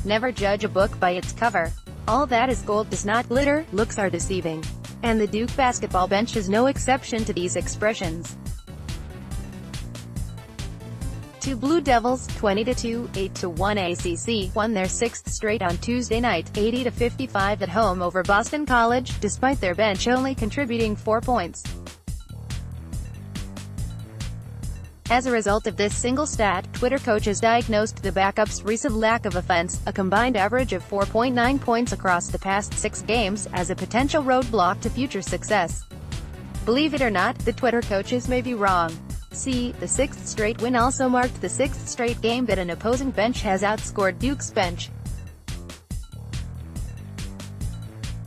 Never judge a book by its cover. All that is gold does not glitter, looks are deceiving. And the Duke basketball bench is no exception to these expressions. Two Blue Devils, 20-2, 8-1 ACC, won their sixth straight on Tuesday night, 80-55 at home over Boston College, despite their bench only contributing 4 points. As a result of this single stat, Twitter coaches diagnosed the backups' recent lack of offense, a combined average of 4.9 points across the past 6 games, as a potential roadblock to future success. Believe it or not, the Twitter coaches may be wrong. See, the sixth straight win also marked the sixth straight game that an opposing bench has outscored Duke's bench.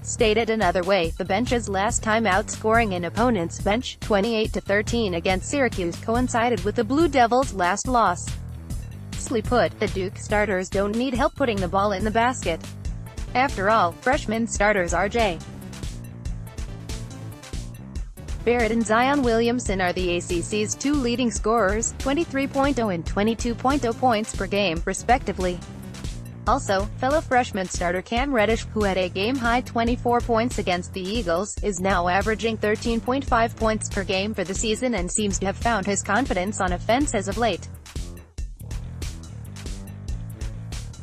Stated another way, the bench's last time outscoring an opponent's bench, 28-13 against Syracuse, coincided with the Blue Devils' last loss. Simply put, the Duke starters don't need help putting the ball in the basket. After all, freshman starters R.J. Barrett and Zion Williamson are the ACC's two leading scorers, 23.0 and 22.0 points per game, respectively. Also, fellow freshman starter Cam Reddish, who had a game-high 24 points against the Eagles, is now averaging 13.5 points per game for the season and seems to have found his confidence on offense as of late.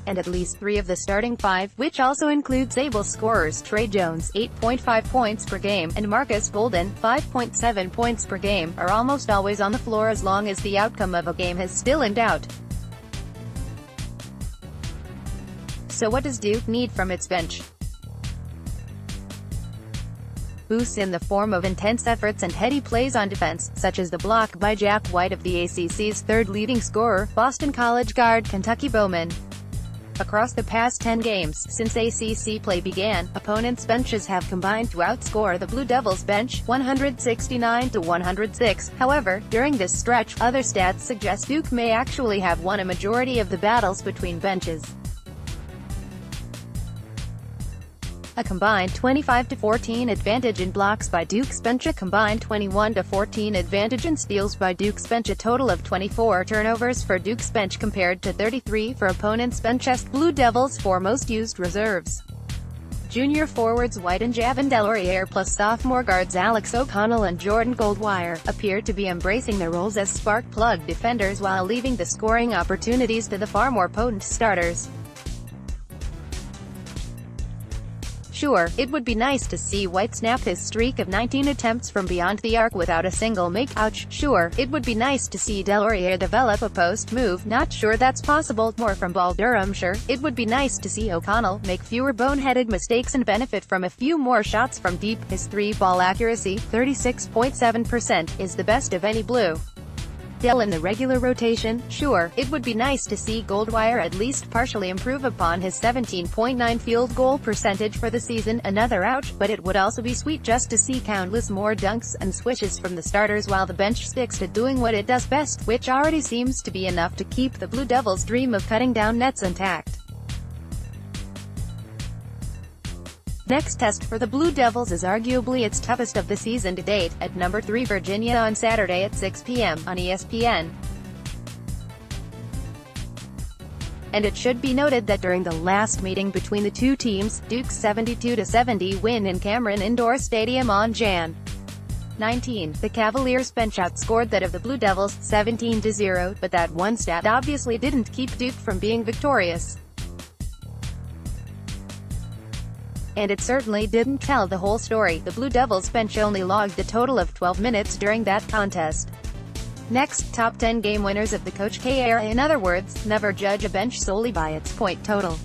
And at least 3 of the starting 5, which also includes able scorers Trey Jones, 8.5 points per game, and Marcus Bolden, 5.7 points per game, are almost always on the floor as long as the outcome of a game is still in doubt. So what does Duke need from its bench? Boosts in the form of intense efforts and heady plays on defense, such as the block by Jack White of the ACC's third leading scorer, Boston College guard Kentucky Bowman. Across the past 10 games, since ACC play began, opponents' benches have combined to outscore the Blue Devils bench, 169-106. However, during this stretch, other stats suggest Duke may actually have won a majority of the battles between benches. A combined 25-14 advantage in blocks by Duke's bench, a combined 21-14 advantage in steals by Duke's bench, a total of 24 turnovers for Duke's bench compared to 33 for opponents' bench. Blue Devils' 4 most used reserves. Junior forwards White and Javon Delorier plus sophomore guards Alex O'Connell and Jordan Goldwire appear to be embracing their roles as spark plug defenders while leaving the scoring opportunities to the far more potent starters. Sure, it would be nice to see White snap his streak of 19 attempts from beyond the arc without a single make. Ouch. Sure, it would be nice to see Delorier develop a post move. Not sure that's possible. More from Ball Durham. Sure, it would be nice to see O'Connell make fewer boneheaded mistakes and benefit from a few more shots from deep. His 3-ball accuracy, 36.7%, is the best of any Blue Del in the regular rotation. Sure, it would be nice to see Goldwire at least partially improve upon his 17.9 field goal percentage for the season. Another ouch, but it would also be sweet just to see countless more dunks and swishes from the starters while the bench sticks to doing what it does best, which already seems to be enough to keep the Blue Devils' dream of cutting down nets intact. Next test for the Blue Devils is arguably its toughest of the season to date, at number 3 Virginia on Saturday at 6 p.m. on ESPN. And it should be noted that during the last meeting between the two teams, Duke's 72-70 win in Cameron Indoor Stadium on Jan. 19, the Cavaliers' bench outscored that of the Blue Devils, 17-0, but that one stat obviously didn't keep Duke from being victorious. And it certainly didn't tell the whole story. The Blue Devils bench only logged a total of 12 minutes during that contest. Next, top 10 game winners of the Coach K era. In other words, never judge a bench solely by its point total.